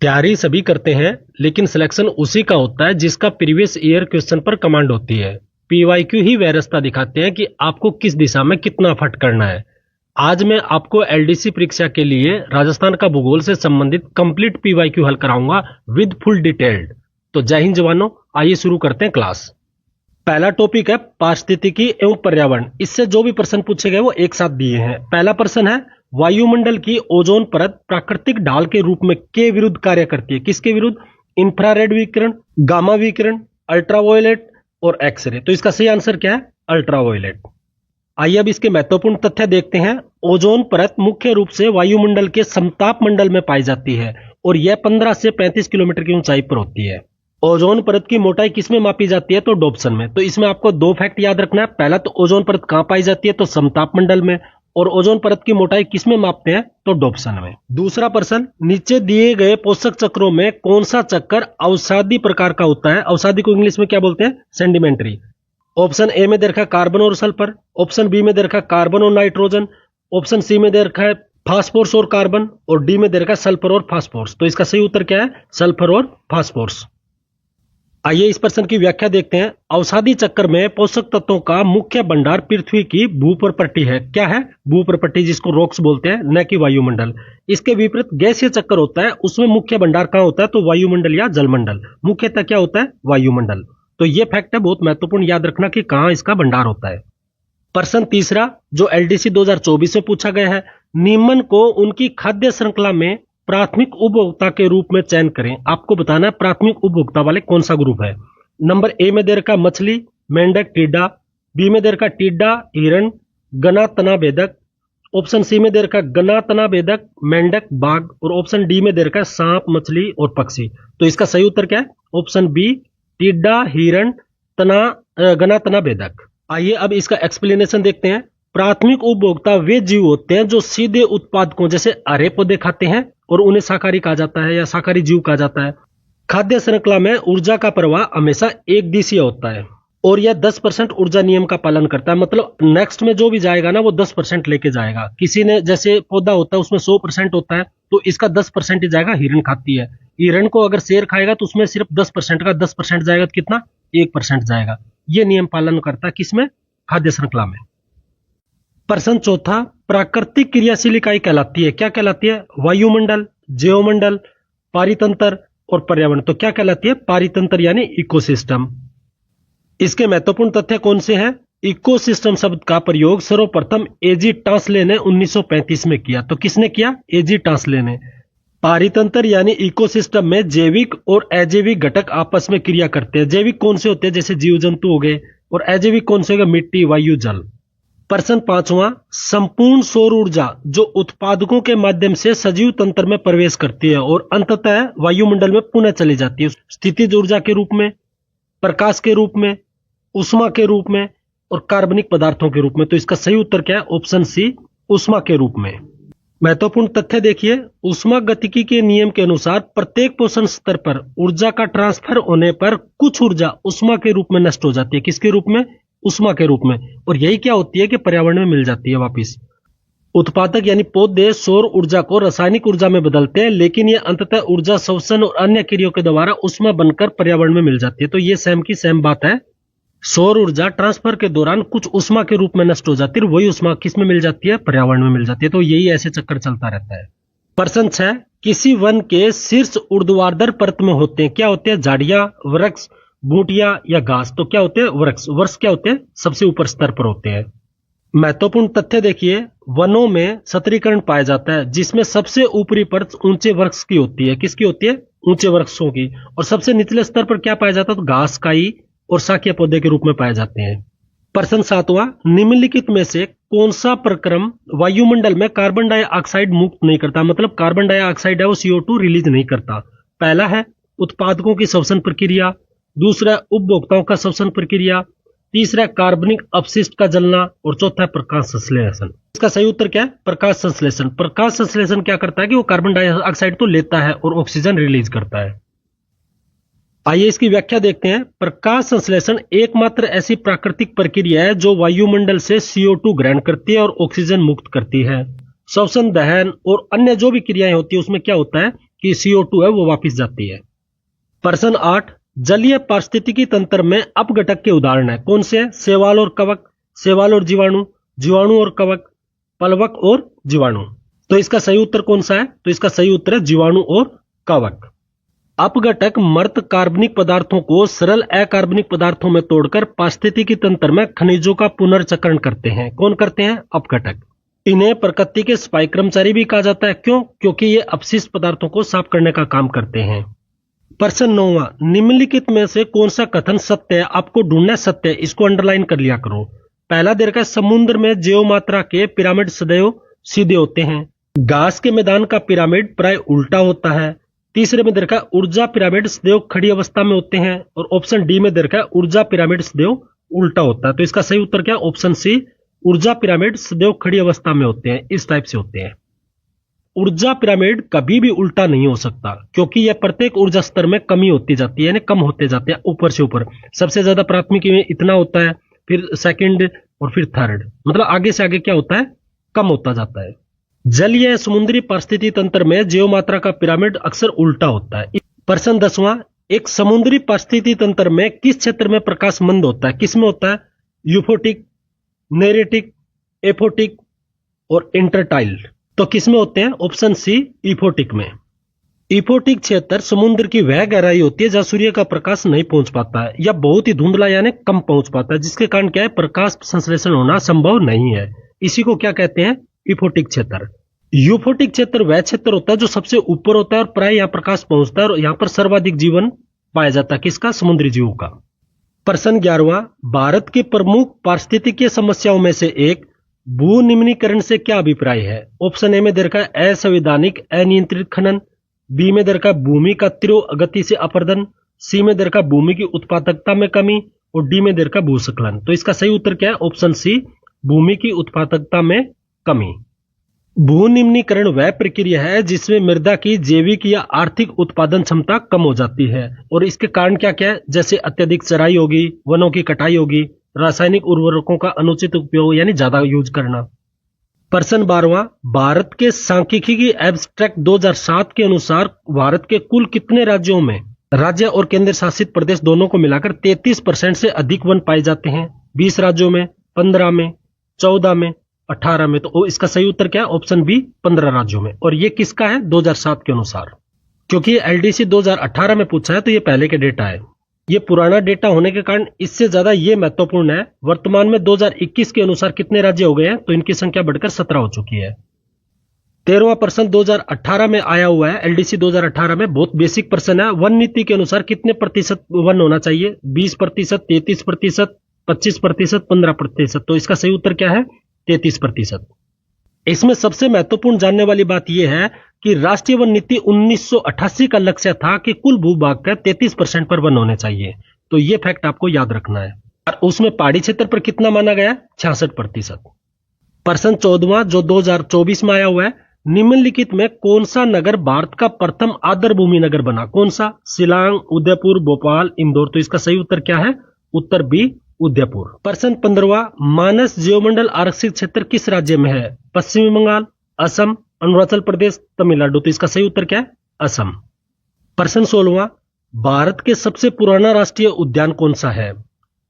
तैयारी सभी करते हैं, लेकिन सिलेक्शन उसी का होता है जिसका प्रीवियस ईयर क्वेश्चन पर कमांड होती है। पीवाईक्यू ही वह रास्ता दिखाते हैं कि आपको किस दिशा में कितना फट करना है। आज मैं आपको एलडीसी परीक्षा के लिए राजस्थान का भूगोल से संबंधित कंप्लीट पीवाईक्यू हल कराऊंगा विद फुल डिटेल्ड। तो जय हिंद जवानों, आइए शुरू करते हैं क्लास। पहला टॉपिक है पारिस्थितिकी एवं पर्यावरण। इससे जो भी प्रश्न पूछे गए वो एक साथ दिए हैं। पहला प्रश्न है, वायुमंडल की ओजोन परत प्राकृतिक ढाल के रूप में के विरुद्ध कार्य करती है। किसके विरुद्ध? इंफ्रारेड विकिरण, गामा विकिरण, अल्ट्रावायलेट और एक्सरे। तो इसका सही आंसर क्या है? अल्ट्रावायलेट। आइए अब इसके महत्वपूर्ण तथ्य देखते हैं। ओजोन परत मुख्य रूप से वायुमंडल के समताप मंडल में पाई जाती है और यह 15 से 35 किलोमीटर की ऊंचाई पर होती है। ओजोन परत की मोटाई किसमें मापी जाती है? तो डोप्सन में। तो इसमें आपको दो फैक्ट याद रखना है। पहला तो ओजोन परत कहां पाई जाती है? तो समताप मंडल में। और ओजोन परत की मोटाई किसमें मापते हैं? तो डोप्सन में। दूसरा प्रश्न, नीचे दिए गए पोषक चक्रों में कौन सा चक्र अवसादी प्रकार का होता है? अवसादी को इंग्लिश में क्या बोलते हैं? सेडिमेंट्री। ऑप्शन ए में दे रखा है कार्बन और सल्फर, ऑप्शन बी में दे रखा है कार्बन और नाइट्रोजन, ऑप्शन सी में दे रखा है फास्फोरस और कार्बन, और डी में दे रखा है सल्फर और फास्फोरस। तो इसका सही उत्तर क्या है? सल्फर और फास्फोरस। आइए इस प्रश्न की व्याख्या देखते हैं। अवसादी चक्र में पोषक तत्वों का मुख्य भंडार पृथ्वी की भूप्रपट्टी है। क्या है? भूप्रपट्टी, जिसको रॉक्स बोलते हैं, न कि वायुमंडल। इसके विपरीत गैसीय चक्र होता है, उसमें मुख्य भंडार कहां होता है? तो वायुमंडल या जलमंडल। मुख्यतः क्या होता है? वायुमंडल। तो ये फैक्ट है, बहुत महत्वपूर्ण याद रखना कि कहां इसका भंडार होता है। प्रश्न तीसरा, जो एलडीसी 2024 में पूछा गया है, निम्न को उनकी खाद्य श्रृंखला में प्राथमिक उपभोक्ता के रूप में चयन करें। आपको बताना है प्राथमिक उपभोक्ता वाले कौन सा ग्रुप है। नंबर ए में दे रखा मछली, मेंढक, टिड्डा। बी में दे रखा टिड्डा, हिरण, गना, तना बेदक। ऑप्शन सी में दे रखा गना, तना बेदक, मेंढक, बाघ। और ऑप्शन डी में दे रखा सांप, मछली और पक्षी। तो इसका सही उत्तर क्या है? ऑप्शन बी, टिड्डा, हिरण, गना, तना बेदक। आइए अब इसका एक्सप्लेनेशन देखते हैं। प्राथमिक उपभोक्ता वे जीव होते हैं जो सीधे उत्पादकों जैसे हरे पौधे खाते हैं और उन्हें शाकाहारी कहा जाता है या शाकाहारी जीव कहा जाता है। खाद्य श्रृंखला में ऊर्जा का प्रवाह हमेशा एक दिशीय होता है और यह 10% ऊर्जा नियम का पालन करता है। मतलब नेक्स्ट में जो भी जाएगा ना, वो 10% लेके जाएगा। किसी ने जैसे पौधा होता है उसमें 100% होता है, तो इसका 10% ही जाएगा। हिरण खाती है, हिरण को अगर शेर खाएगा तो उसमें सिर्फ 10% का 10% जाएगा, तो कितना? 1% जाएगा। ये नियम पालन करता है किसमें? खाद्य श्रृंखला में। प्रश्न चौथा, प्राकृतिक क्रियाशील इकाई कहलाती है। क्या कहलाती है? वायुमंडल, जैवमंडल, पारितंत्र और पर्यावरण। तो क्या कहलाती है? पारितंत्र यानी इकोसिस्टम। इसके महत्वपूर्ण तथ्य कौन से हैं? इकोसिस्टम शब्द का प्रयोग सर्वप्रथम एजी टास्ले ने 1935 में किया। तो किसने किया? एजी टास्ले ने। पारितंत्र यानी इकोसिस्टम में जैविक और अजैविक घटक आपस में क्रिया करते हैं। जैविक कौन से होते हैं? जैसे जीव जंतु हो गए। और अजैविक कौन से हो गए? मिट्टी, वायु, जल। प्रश्न पांचवा, संपूर्ण सौर ऊर्जा जो उत्पादकों के माध्यम से सजीव तंत्र में प्रवेश करती है और अंततः वायुमंडल में पुनः चली जाती है, स्थितिज ऊर्जा के रूप में, प्रकाश के रूप में, उष्मा के रूप में और कार्बनिक पदार्थों के रूप में। तो इसका सही उत्तर क्या है? ऑप्शन सी, उष्मा के रूप में। महत्वपूर्ण तथ्य देखिए, उष्मा गतिकी के नियम के अनुसार प्रत्येक पोषण स्तर पर ऊर्जा का ट्रांसफर होने पर कुछ ऊर्जा उष्मा के रूप में नष्ट हो जाती है। किसके रूप में? उष्मा के रूप में। और यही क्या होती है कि पर्यावरण में मिल जाती है वापिस। उत्पादक यानी पौधे सौर ऊर्जा को रासायनिक ऊर्जा में बदलते हैं, लेकिन यह अंततः ऊर्जा शोषण और अन्य क्रियाओं के द्वारा उष्मा बनकर पर्यावरण में मिल जाती है। तो ये सेम की सेम बात है। सौर ऊर्जा ट्रांसफर के दौरान कुछ उष्मा के रूप में नष्ट हो जाती है, वही उष्मा किस में मिल जाती है? पर्यावरण में मिल जाती है। तो यही ऐसे चक्कर चलता रहता है। प्रश्न 6, किसी वन के शीर्ष ऊर्ध्वाधर परत में होते हैं। क्या होते हैं? झाड़ियां, वृक्ष, बूटियां या घास। तो क्या होते हैं? वृक्ष। वृक्ष क्या होते हैं? सबसे ऊपर स्तर पर होते हैं। महत्वपूर्ण तथ्य देखिए, वनों में सतरीकरण पाया जाता है, जिसमें सबसे ऊपरी परत ऊंचे वृक्ष की होती है। किसकी होती है? ऊंचे वृक्षों की। और सबसे निचले स्तर पर क्या पाया जाता है? तो घास, काई और शाकीय पौधे के रूप में पाए जाते हैं। प्रश्न 7वां, निम्नलिखित में से कौन सा प्रक्रम वायुमंडल में कार्बन डाइऑक्साइड मुक्त नहीं करता? मतलब कार्बन डाइऑक्साइड है वो CO2 रिलीज नहीं करता। पहला है उत्पादकों की श्वसन प्रक्रिया, दूसरा उपभोक्ताओं का श्वसन प्रक्रिया, तीसरा कार्बनिक अपशिष्ट का जलना और चौथा है प्रकाश संश्लेषण। इसका सही उत्तर क्या है? प्रकाश संश्लेषण। प्रकाश संश्लेषण क्या करता है कि वो कार्बन डाइऑक्साइड तो लेता है और ऑक्सीजन रिलीज करता है। आइए इसकी व्याख्या देखते हैं। प्रकाश संश्लेषण एकमात्र ऐसी प्राकृतिक प्रक्रिया है जो वायुमंडल से CO2 ग्रहण करती है और ऑक्सीजन मुक्त करती है। श्वसन, दहन और अन्य जो भी क्रियाएं होती है उसमें क्या होता है कि CO2 है वो वापस जाती है। प्रश्न 8, जलीय पारिस्थितिकी तंत्र में अपघटक के उदाहरण है, कौन से हैं? शैवाल और कवक, शैवाल और जीवाणु, जीवाणु और कवक, प्लवक और जीवाणु। तो इसका सही उत्तर कौन सा है? तो इसका सही उत्तर है जीवाणु और कवक। अपघटक मृत कार्बनिक पदार्थों को सरल अकार्बनिक पदार्थों में तोड़कर पारिस्थितिकी तंत्र में खनिजों का पुनर्चक्रण करते हैं। कौन करते हैं? अपघटक। इन्हें प्रकृति के सफाई कर्मचारी भी कहा जाता है। क्यों? क्योंकि ये अपशिष्ट पदार्थों को साफ करने का काम करते हैं। प्रश्न 9, निम्नलिखित में से कौन सा कथन सत्य है? आपको ढूंढना है सत्य, इसको अंडरलाइन कर लिया करो। पहला दे रखा है, समुद्र में जैव मात्रा के पिरामिड सदैव सीधे होते हैं। घास के मैदान का पिरामिड प्राय उल्टा होता है। तीसरे में दे रखा है, ऊर्जा पिरामिड सदैव खड़ी अवस्था में होते हैं। और ऑप्शन डी में दे रखा है, ऊर्जा पिरामिड सदैव उल्टा होता है। तो इसका सही उत्तर क्या है? ऑप्शन सी, ऊर्जा पिरामिड सदैव खड़ी अवस्था में होते हैं, इस टाइप से होते हैं। ऊर्जा पिरामिड कभी भी उल्टा नहीं हो सकता, क्योंकि यह प्रत्येक ऊर्जा स्तर में कमी होती जाती है, यानी कम होते जाते हैं ऊपर से ऊपर। सबसे ज्यादा प्राथमिक में इतना होता है, फिर सेकंड और फिर थर्ड, मतलब आगे से आगे क्या होता है? कम होता जाता है। जलीय समुद्री पारिस्थितिकी तंत्र में जैव मात्रा का पिरामिड अक्सर उल्टा होता है। प्रश्न 10, एक समुद्री पारिस्थितिकी तंत्र में किस क्षेत्र में प्रकाश मंद होता है? किस में होता है? यूफोटिक, नेरेटिक, एफोटिक और इंटरटाइल। तो किस में होते हैं? ऑप्शन सी, इफोटिक में। इफोटिक क्षेत्र समुद्र की वह गहराई होती है जहां सूर्य का प्रकाश नहीं पहुंच पाता है, या बहुत ही धुंधला यानी कम पहुंच पाता है, जिसके कारण क्या है? प्रकाश संश्लेषण होना संभव नहीं है। इसी को क्या कहते हैं? इफोटिक क्षेत्र। यूफोटिक क्षेत्र वह क्षेत्र होता है जो सबसे ऊपर होता है और प्राय यहाँ प्रकाश पहुंचता है, और यहाँ पर सर्वाधिक जीवन पाया जाता है। किसका? समुद्री जीवों का। प्रश्न 11, भारत की प्रमुख पारिस्थितिकीय समस्याओं में से एक भू निम्नीकरण से क्या अभिप्राय है? ऑप्शन ए में दे रखा है असंवैधानिक अनियंत्रित खनन, बी में दे रखा है भूमि का तीव्र गति से अपरदन, सी में दे रखा है भूमि की उत्पादकता में कमी, और डी में दे रखा है भूस्खलन। तो इसका सही उत्तर क्या है? ऑप्शन सी, भूमि की उत्पादकता में कमी। भू निम्नीकरण वह प्रक्रिया है जिसमें मृदा की जैविक या आर्थिक उत्पादन क्षमता कम हो जाती है, और इसके कारण क्या क्या है? जैसे अत्यधिक चराई होगी, वनों की कटाई होगी, रासायनिक उर्वरकों का अनुचित उपयोग यानी ज्यादा यूज करना। प्रश्न 12, भारत के सांख्यिकी एब्स्ट्रैक्ट 2007 के अनुसार भारत के कुल कितने राज्यों में, राज्य और केंद्र शासित प्रदेश दोनों को मिलाकर 33% से अधिक वन पाए जाते हैं? 20 राज्यों में, 15 में, 14 में, 18 में। तो इसका सही उत्तर क्या है? ऑप्शन बी, 15 राज्यों में। और ये किसका है? 2007 के अनुसार, क्योंकि LDC 2018 में पूछा है तो ये पहले के डेटा है। ये पुराना डेटा होने के कारण इससे ज्यादा ये महत्वपूर्ण है। वर्तमान में 2021 के अनुसार कितने राज्य हो गए हैं? तो इनकी संख्या बढ़कर 17 हो चुकी है। 13वां प्रश्न 2018 में आया हुआ है, LDC 2018 में, बहुत बेसिक प्रश्न है। वन नीति के अनुसार कितने प्रतिशत वन होना चाहिए? 20%, 33%, 25%, 15%। तो इसका सही उत्तर क्या है? 33%। इसमें सबसे महत्वपूर्ण जानने वाली बात यह है कि राष्ट्रीय वन नीति 1988 का लक्ष्य था कि कुल भूभाग का 33% पर वन होने चाहिए। तो यह फैक्ट आपको याद रखना है। और उसमें पहाड़ी क्षेत्र पर कितना माना गया? 66%। प्रश्न 14 जो 2024 में आया हुआ है, निम्नलिखित में कौन सा नगर भारत का प्रथम आर्द्र भूमि नगर बना? कौन सा? शिलांग, उदयपुर, भोपाल, इंदौर। तो इसका सही उत्तर क्या है? उत्तर बी, उदयपुर। प्रश्न 15, मानस जीवमंडल आरक्षित क्षेत्र किस राज्य में है? पश्चिमी बंगाल, असम, अरुणाचल प्रदेश, तमिलनाडु। तो इसका सही उत्तर क्या है? असम। प्रश्न 16, भारत के सबसे पुराना राष्ट्रीय उद्यान कौन सा है?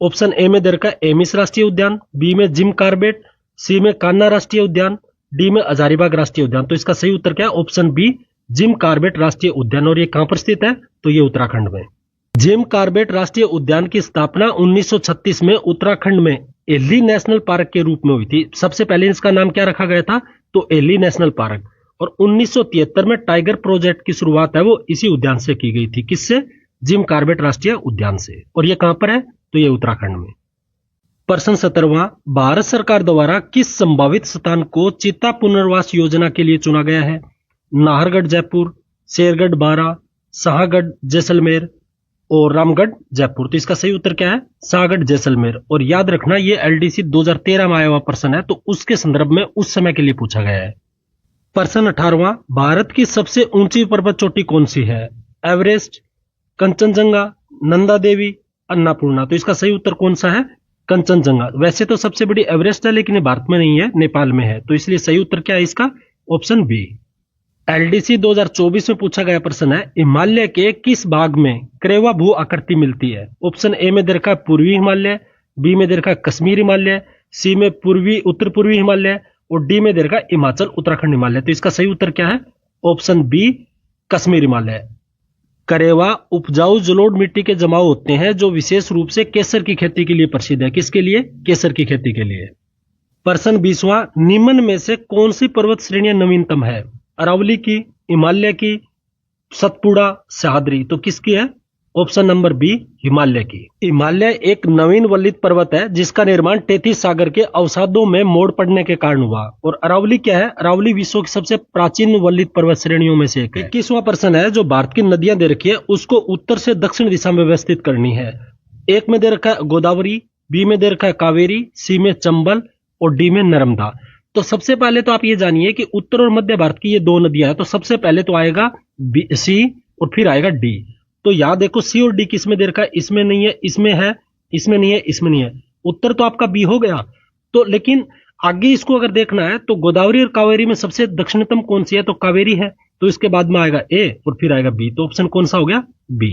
ऑप्शन ए में दे रखा है एमिस राष्ट्रीय उद्यान, बी में जिम कार्बेट, सी में कान्हा राष्ट्रीय उद्यान, डी में हजारीबाग राष्ट्रीय उद्यान। तो इसका सही उत्तर क्या है? ऑप्शन बी, जिम कार्बेट राष्ट्रीय उद्यान। और ये कहां पर स्थित है? तो ये उत्तराखंड में। जिम कार्बेट राष्ट्रीय उद्यान की स्थापना 1936 में उत्तराखंड में एली नेशनल पार्क के रूप में हुई थी। सबसे पहले इसका नाम क्या रखा गया था? तो एली नेशनल पार्क। और 1973 में टाइगर प्रोजेक्ट की शुरुआत है वो इसी उद्यान से की गई थी। किससे? जिम कार्बेट राष्ट्रीय उद्यान से। और ये कहां पर है? तो ये उत्तराखंड में। प्रश्न 17, भारत सरकार द्वारा किस संभावित स्थान को चीता पुनर्वास योजना के लिए चुना गया है? नाहरगढ़ जयपुर, शेरगढ़ बारां, शाहगढ़ जैसलमेर और रामगढ़ जयपुर। तो इसका सही उत्तर क्या है? शाहगढ़ जैसलमेर। और याद रखना ये LDC 2013 में आया हुआ प्रश्न है, तो उसके संदर्भ में उस समय के लिए पूछा गया है। प्रश्न 18, भारत की सबसे ऊंची पर्वत चोटी कौन सी है? एवरेस्ट, कंचनजंगा, नंदा देवी, अन्नपूर्णा। तो इसका सही उत्तर कौन सा है? कंचनजंगा। वैसे तो सबसे बड़ी एवरेस्ट है, लेकिन ये भारत में नहीं है, नेपाल में है। तो इसलिए सही उत्तर क्या है इसका? Option B. एलडीसी 2024 में पूछा गया प्रश्न है, हिमालय के किस भाग में क्रेवा भू आकृति मिलती है? ऑप्शन ए में दे रखा है पूर्वी हिमालय, बी में दे रखा है कश्मीर हिमालय, सी में पूर्वी उत्तर पूर्वी हिमालय और डी में दे रखा है हिमाचल उत्तराखंड हिमालय। तो इसका सही उत्तर क्या है? Option B Kashmir Himalaya. करेवा उपजाऊ जलोढ़ मिट्टी के जमाव होते हैं जो विशेष रूप से केसर की खेती के लिए प्रसिद्ध है। किसके लिए? केसर की खेती के लिए। प्रश्न 20वां, निम्न में से कौन सी पर्वत श्रेणियां नवीनतम है? अरावली की, हिमालय की, सतपुड़ा, सह्याद्री। तो किसकी है? ऑप्शन नंबर बी हिमालय की। हिमालय एक नवीन वल्लित पर्वत है जिसका निर्माण तेथिस सागर के अवसादों में मोड़ पड़ने के कारण हुआ। और अरावली क्या है? अरावली विश्व की सबसे प्राचीन वल्लित पर्वत श्रेणियों में से एक है। 21वां प्रश्न है, जो भारत की नदियां दे रखी है उसको उत्तर से दक्षिण दिशा में व्यवस्थित करनी है। एक में दे रखा है गोदावरी, बी में दे रखा है कावेरी, सी में चंबल और डी में नर्मदा। तो सबसे पहले तो आप ये जानिए कि उत्तर और मध्य भारत की ये दो नदियां हैं। तो सबसे पहले तो आएगा सी और फिर आएगा डी। तो यहां देखो सी और डी किस में दे रखा है? इसमें नहीं है, इसमें है, इसमें नहीं है, इसमें नहीं है। उत्तर तो आपका बी हो गया। तो लेकिन आगे इसको अगर देखना है तो गोदावरी और कावेरी में सबसे दक्षिणतम कौन सी है? तो कावेरी है। तो इसके बाद में आएगा ए और फिर आएगा बी। तो ऑप्शन कौन सा हो गया? बी।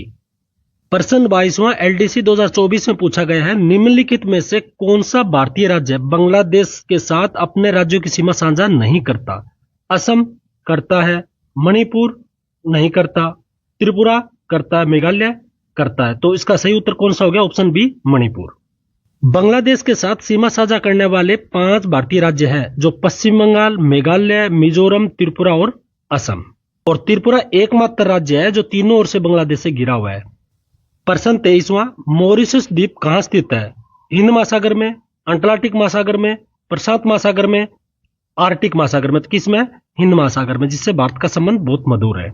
प्रश्न 22वां एलडीसी 2024 में पूछा गया है, निम्नलिखित में से कौन सा भारतीय राज्य बांग्लादेश के साथ अपने राज्यों की सीमा साझा नहीं करता? असम करता है, मणिपुर नहीं करता, त्रिपुरा करता है, मेघालय करता है। तो इसका सही उत्तर कौन सा हो गया? Option B Manipur. बांग्लादेश के साथ सीमा साझा करने वाले 5 भारतीय राज्य हैं जो पश्चिम बंगाल, मेघालय, मिजोरम, त्रिपुरा और असम। और त्रिपुरा एकमात्र राज्य है जो तीनों ओर से बांग्लादेश से घिरा हुआ है। प्रश्न 23वां, मॉरिशस द्वीप कहां स्थित है? हिंद महासागर में, अटलांटिक महासागर में, प्रशांत महासागर में, आर्कटिक महासागर में। तो किसमें? हिंद महासागर में, जिससे भारत का संबंध बहुत मधुर है।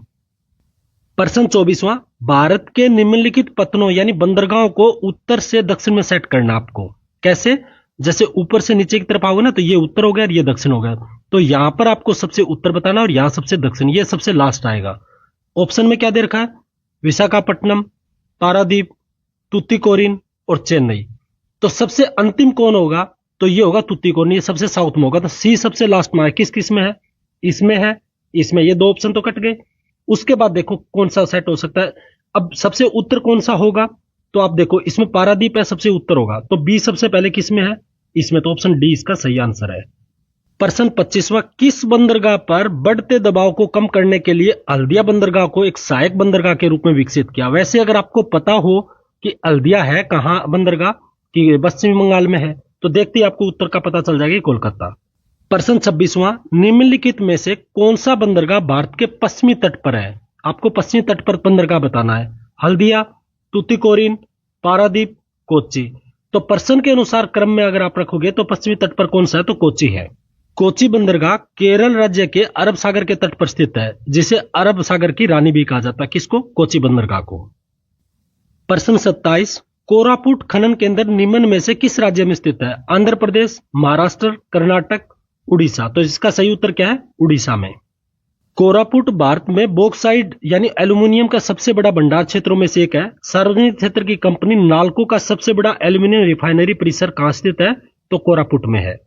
प्रश्न 24वां, भारत के निम्नलिखित पत्तनों यानी बंदरगाहों को उत्तर से दक्षिण में सेट करना आपको। कैसे? जैसे ऊपर से नीचे की तरफ आओगे ना, तो ये उत्तर हो गया और ये दक्षिण हो गया। तो यहां पर आपको सबसे उत्तर बताना और यहां सबसे दक्षिण, ये सबसे लास्ट आएगा। ऑप्शन में क्या दे रखा है? विशाखापट्टनम, पारादीप, तुतिकोरिन और चेन्नई। तो सबसे अंतिम कौन होगा? तो ये होगा तुतिकोरिन, ये सबसे साउथ में होगा। तो सी सबसे लास्ट में है। किस किस में है? इसमें है, इसमें। ये दो ऑप्शन तो कट गए। उसके बाद देखो कौन सा सेट हो सकता है। अब सबसे उत्तर कौन सा होगा? तो आप देखो इसमें पारादीप है, सबसे उत्तर होगा। तो बी सबसे पहले किस में है? इसमें। तो ऑप्शन डी इसका सही आंसर है। प्रश्न 25वां, किस बंदरगाह पर बढ़ते दबाव को कम करने के लिए हल्दिया बंदरगाह को एक सहायक बंदरगाह के रूप में विकसित किया? वैसे अगर आपको पता हो कि हल्दिया है कहां बंदरगाह, कि पश्चिम बंगाल में है, तो देखते ही आपको उत्तर का पता चल जाएगा, कोलकाता। प्रश्न 26वां, निम्नलिखित में से कौन सा बंदरगाह भारत के पश्चिमी तट पर है? आपको पश्चिमी तट पर बंदरगाह बताना है। हल्दिया, तुतिकोरिन, पारादीप, कोच्चि। तो प्रश्न के अनुसार क्रम में अगर आप रखोगे तो पश्चिमी तट पर कौन सा है? तो कोच्चि है। कोच्चि बंदरगाह केरल राज्य के अरब सागर के तट पर स्थित है, जिसे अरब सागर की रानी भी कहा जाता है। किसको? कोच्चि बंदरगाह को। प्रश्न 27, कोरापुट खनन केंद्र निम्न में से किस राज्य में स्थित है? आंध्र प्रदेश, महाराष्ट्र, कर्नाटक, उड़ीसा। तो इसका सही उत्तर क्या है? उड़ीसा में। कोरापुट भारत में बॉक्साइट यानी एल्यूमिनियम का सबसे बड़ा भंडार क्षेत्रों में से एक है। सार्वजनिक क्षेत्र की कंपनी नाल्को का सबसे बड़ा एल्यूमिनियम रिफाइनरी परिसर कहां स्थित है? तो कोरापुट में है।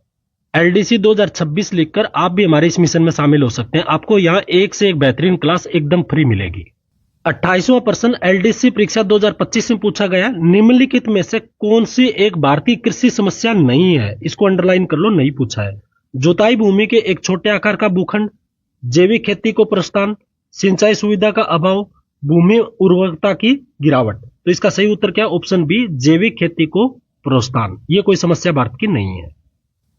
एलडीसी 2026 लिखकर आप भी हमारे इस मिशन में शामिल हो सकते हैं। आपको यहां एक से एक बेहतरीन क्लास एकदम फ्री मिलेगी। 28वां प्रश्न एलडीसी परीक्षा 2025 में पूछा गया, निम्नलिखित में से कौन सी एक भारतीय कृषि समस्या नहीं है? इसको अंडरलाइन कर लो, नहीं पूछा है। जोताई भूमि के एक छोटे आकार का भूखंड, जैविक खेती को प्रोत्साहन, सिंचाई सुविधा का अभाव, भूमि उर्वरकता की गिरावट। तो इसका सही उत्तर क्या है? ऑप्शन बी जैविक खेती को प्रोत्साहन। ये कोई समस्या भारत की नहीं है।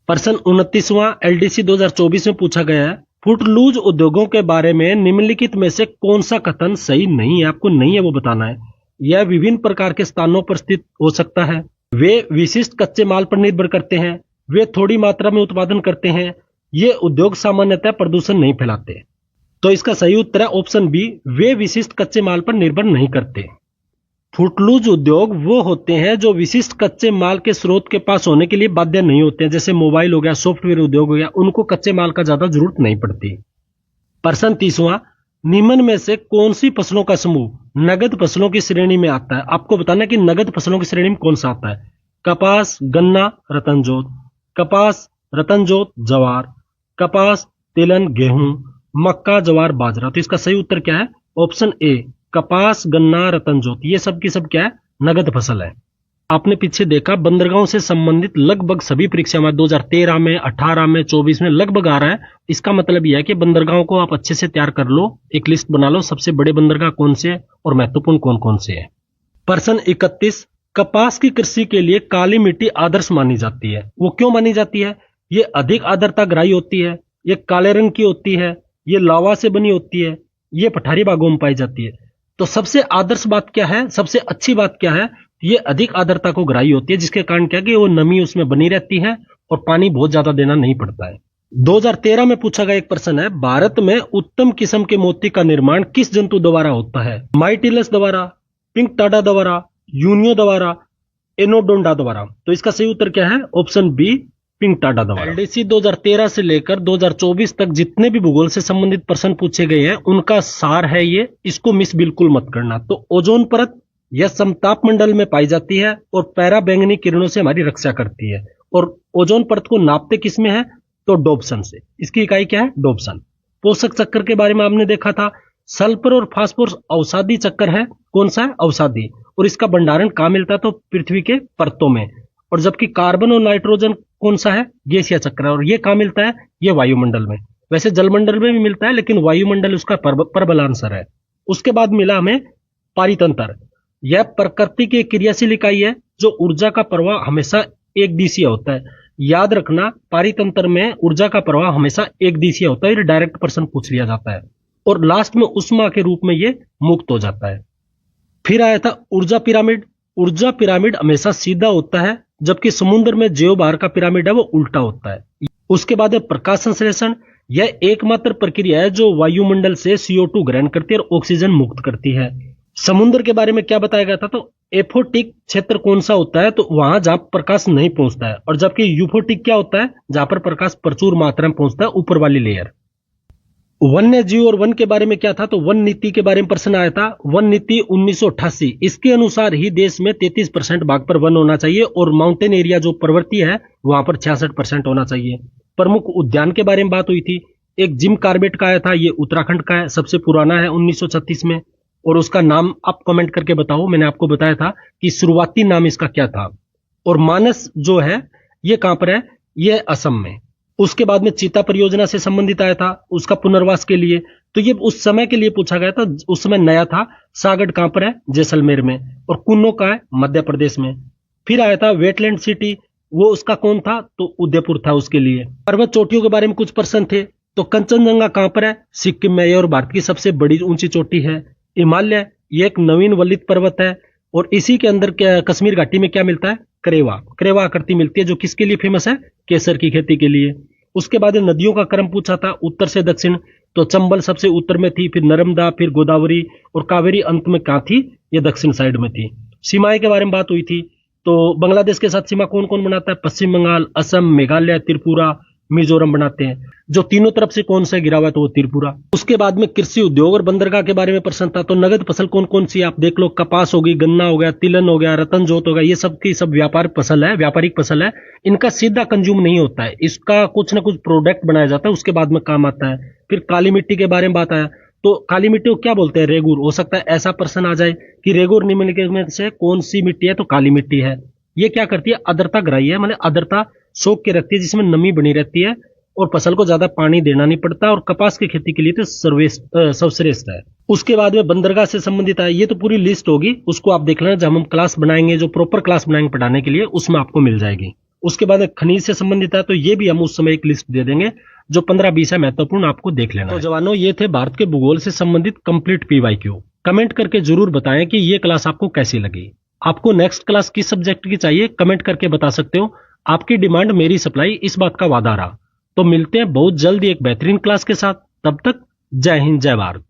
प्रश्न 29वां एलडीसी 2024 में पूछा गया है, फुटलूज उद्योगों के बारे में निम्नलिखित में से कौन सा कथन सही नहीं है? आपको नहीं है वो बताना है। यह विभिन्न प्रकार के स्थानों पर स्थित हो सकता है, वे विशिष्ट कच्चे माल पर निर्भर करते हैं, वे थोड़ी मात्रा में उत्पादन करते हैं, ये उद्योग सामान्यतः प्रदूषण नहीं फैलाते। तो इसका सही उत्तर है ऑप्शन बी, वे विशिष्ट कच्चे माल पर निर्भर नहीं करते। फुटलूज उद्योग वो होते हैं जो विशिष्ट कच्चे माल के स्रोत के पास होने के लिए बाध्य नहीं होते हैं, जैसे मोबाइल हो गया, सॉफ्टवेयर उद्योग हो गया, उनको कच्चे माल का ज्यादा जरूरत नहीं पड़ती। प्रश्न 30वां, निम्न में से कौन सी फसलों का समूह नगद फसलों की श्रेणी में आता है? आपको बताना कि नगद फसलों की श्रेणी में कौन सा आता है। कपास, गन्ना, रतनजोत। कपास, रतनजोत, जवार। कपास, तिलहन, गेहूं। मक्का, जवार, बाजरा। तो इसका सही उत्तर क्या है? ऑप्शन ए, कपास, गन्ना, रतन ज्योति। ये सब की सब क्या है? नगद फसल है। आपने पीछे देखा बंदरगाहों से संबंधित लगभग सभी परीक्षा में 2013 में, 18 में, 24 में लगभग आ रहा है। इसका मतलब यह है कि बंदरगाहों को आप अच्छे से तैयार कर लो, एक लिस्ट बना लो, सबसे बड़े बंदरगाह कौन से हैं और महत्वपूर्ण कौन कौन से हैं। प्रश्न 31, कपास की कृषि के लिए काली मिट्टी आदर्श मानी जाती है। वो क्यों मानी जाती है? ये अधिक आर्द्रता ग्राही होती है, ये काले रंग की होती है, ये लावा से बनी होती है, ये पठारी भागों में पाई जाती है। तो सबसे आदर्श बात क्या है, सबसे अच्छी बात क्या है? ये अधिक आर्द्रता को ग्राही होती है, जिसके कारण क्या कि वो नमी उसमें बनी रहती है और पानी बहुत ज्यादा देना नहीं पड़ता है। 2013 में पूछा गया एक प्रश्न है, भारत में उत्तम किस्म के मोती का निर्माण किस जंतु द्वारा होता है? माइटिलस द्वारा, पिंक टाडा द्वारा, यूनियो द्वारा, एनोडोंडा द्वारा। तो इसका सही उत्तर क्या है? ऑप्शन बी, पिंक टाडा द्वारा। एलडीसी 2013 से लेकर 2024 तक जितने भी भूगोल से संबंधित प्रश्न पूछे गए हैं उनका सार है ये, इसको मिस बिल्कुल मत करना। तो ओजोन परत यह समताप मंडल में पाई जाती है और पैरा बैंगनी किरणों से हमारी रक्षा करती है। और ओजोन परत को नापते किसमें है? तो डोप्सन से। इसकी इकाई क्या है? डोप्सन। पोषक चक्र के बारे में आपने देखा था, सल्फर और फास्फोरस अवसादी चक्र है। कौन सा है? अवसादी। और इसका भंडारण कहां मिलता है? तो पृथ्वी के परतों में। और जबकि कार्बन और नाइट्रोजन कौन सा है? गैसीय चक्र है। और ये कहां मिलता है? ये वायुमंडल में। वैसे जलमंडल में भी मिलता है, लेकिन वायुमंडल उसका प्रबलांसर है। उसके बाद मिला हमें पारितंत्र। यह प्रकृति की क्रियाशील इकाई है जो ऊर्जा का प्रवाह हमेशा एक दिशीय होता है। याद रखना, पारितंत्र में ऊर्जा का प्रवाह हमेशा एक दिशीय होता है। ये डायरेक्ट प्रश्न पूछ लिया जाता है। और लास्ट में उष्मा के रूप में ये मुक्त हो जाता है। फिर आया था ऊर्जा पिरामिड। ऊर्जा पिरामिड हमेशा सीधा होता है, जबकि समुद्र में ज्योभार का पिरामिड है वो उल्टा होता है। उसके बाद है प्रकाश संश्लेषण। यह एकमात्र प्रक्रिया है जो वायुमंडल से CO2 ग्रहण करती है और ऑक्सीजन मुक्त करती है। समुद्र के बारे में क्या बताया गया था? तो एफोटिक क्षेत्र कौन सा होता है? तो वहां जहां प्रकाश नहीं पहुंचता है। और जबकि यूफोटिक क्या होता है? जहां पर प्रकाश प्रचुर मात्रा में पहुंचता है, ऊपर वाली लेयर। वन्य जीव और वन के बारे में क्या था? तो वन नीति के बारे में प्रश्न आया था। वन नीति 1988, इसके अनुसार ही देश में 33% भाग पर वन होना चाहिए और माउंटेन एरिया जो पर्वतीय है वहां पर 66% होना चाहिए। प्रमुख उद्यान के बारे में बात हुई थी। एक जिम कार्बेट का आया था, ये उत्तराखंड का है, सबसे पुराना है 1936 में। और उसका नाम आप कमेंट करके बताओ। मैंने आपको बताया था कि शुरुआती नाम इसका क्या था। और मानस जो है ये कहां पर है? ये असम में। उसके बाद में चीता परियोजना से संबंधित आया था, उसका पुनर्वास के लिए। तो ये उस समय के लिए पूछा गया था, उस समय नया था। सागड कहां पर है? जैसलमेर में। और कुन्नो का है मध्य प्रदेश में। फिर आया था वेटलैंड सिटी, वो उसका कौन था? तो उदयपुर था उसके लिए। पर्वत चोटियों के बारे में कुछ प्रश्न थे। तो कंचनजंगा कहां पर है? सिक्किम में। और भारत की सबसे बड़ी ऊंची चोटी है। हिमालय, ये एक नवीन वलित पर्वत है। और इसी के अंदर कश्मीर घाटी में क्या मिलता है? करेवा आकृति मिलती है, जो किसके लिए फेमस है? केसर की खेती के लिए। उसके बाद नदियों का क्रम पूछा था, उत्तर से दक्षिण। तो चंबल सबसे उत्तर में थी, फिर नर्मदा, फिर गोदावरी और कावेरी अंत में कहां थी? ये दक्षिण साइड में थी। सीमाएं के बारे में बात हुई थी। तो बांग्लादेश के साथ सीमा कौन कौन बनाता है? पश्चिम बंगाल, असम, मेघालय, त्रिपुरा, मिजोरम बनाते हैं। जो तीनों तरफ से कौन सा गिरा हुआ है? तो वो त्रिपुरा। उसके बाद में कृषि उद्योग और बंदरगाह के बारे में प्रश्न था। तो नगद फसल कौन कौन सी आप देख लो, कपास होगी, गन्ना हो गया, तिलहन हो गया, रतन जोत हो गया, ये सब की सब व्यापारिक फसल है। इनका सीधा कंज्यूम नहीं होता है, इसका कुछ ना कुछ प्रोडक्ट बनाया जाता है, उसके बाद में काम आता है। फिर काली मिट्टी के बारे में बात आया। तो काली मिट्टी को क्या बोलते हैं? रेगुर। हो सकता है ऐसा प्रश्न आ जाए कि रेगुर निम्नलिखित में से कौन सी मिट्टी है? तो काली मिट्टी है। ये क्या करती है? आर्द्रता ग्राही है, मतलब आर्द्रता सोख के रखती है, जिसमें नमी बनी रहती है और फसल को ज्यादा पानी देना नहीं पड़ता। और कपास की खेती के लिए तो सर्वश्रेष्ठ है। उसके बाद में बंदरगाह से संबंधित है। ये तो पूरी लिस्ट होगी, उसको आप देख लेना। जब हम क्लास बनाएंगे, जो प्रॉपर क्लास बनाएंगे पढ़ाने के लिए, उसमें आपको मिल जाएगी। उसके बाद खनिज से संबंधित है, तो ये भी हम उस समय एक लिस्ट दे देंगे, जो 15-20 है, महत्वपूर्ण, आपको देख लेना। तो जवानों, ये थे भारत के भूगोल से संबंधित कंप्लीट PYQ। कमेंट करके जरूर बताएं कि ये क्लास आपको कैसी लगी। आपको नेक्स्ट क्लास किस सब्जेक्ट की चाहिए, कमेंट करके बता सकते हो। आपकी डिमांड मेरी सप्लाई, इस बात का वादा रहा। तो मिलते हैं बहुत जल्द एक बेहतरीन क्लास के साथ। तब तक जय हिंद, जय भारत।